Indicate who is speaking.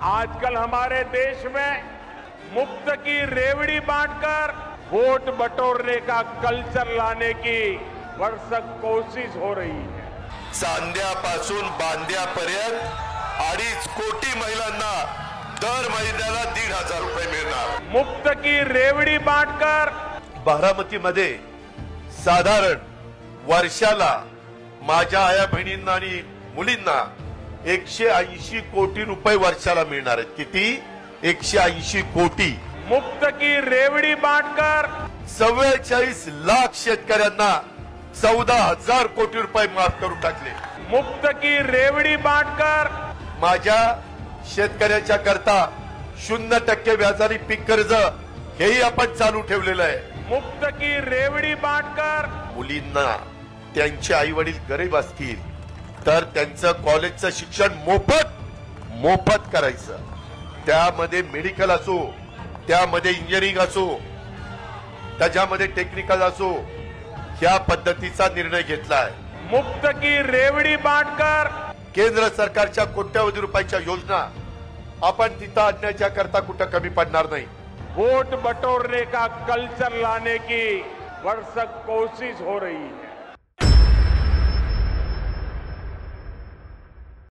Speaker 1: आजकल हमारे देश में मुफ्त की रेवड़ी बांटकर वोट बटोरने का कल्चर लाने की भरसक कोशिश हो रही है।
Speaker 2: चांद्यापासून बांद्यापर्यंत 2.5 कोटी महिलांना दर महिन्याला 1,500 रुपये मिळणार।
Speaker 1: मुफ्त की रेवड़ी बांटकर
Speaker 2: बारामतीमध्ये साधारण वर्षाला माझ्या आया बहिणींना आणि मुलींना 180 कोटी रुपये वर्षाला मिळणार आहेत। किती? 180 कोटी।
Speaker 1: मुफ्त की रेवड़ी बांटकर
Speaker 2: 44 लाख शेतकऱ्यांना 14,000 कोटी रुपये माफ करून टाकले।
Speaker 1: मुफ्त की रेवड़ी बांटकर
Speaker 2: माझ्या शेतकऱ्याच्या करता 0% व्याजाने पीक कर्ज हेही आपण चालू ठेवलेलं आहे।
Speaker 1: मुफ्त की रेवड़ी बांटकर
Speaker 2: मुलींना त्यांचे आई वडील गरीब असतील तर त्यांचं कॉलेजचं शिक्षण मोफत करायचं। त्यामध्ये मेडिकल असो, त्यामध्ये इंजिनिअरिंग असो, त्याच्यामध्ये टेक्निकल असो, या पद्धतीचा निर्णय घेतला आहे।
Speaker 1: मुफ्त की रेवड़ी बांटकर
Speaker 2: केंद्र सरकारच्या कोट्यवधी रुपयाच्या योजना आपण तिथं आणण्याच्या करता कुठं कमी पडणार नाही।
Speaker 1: वोट बटोरने का कल्चर लाने की भरसक कोशिश हो रही है।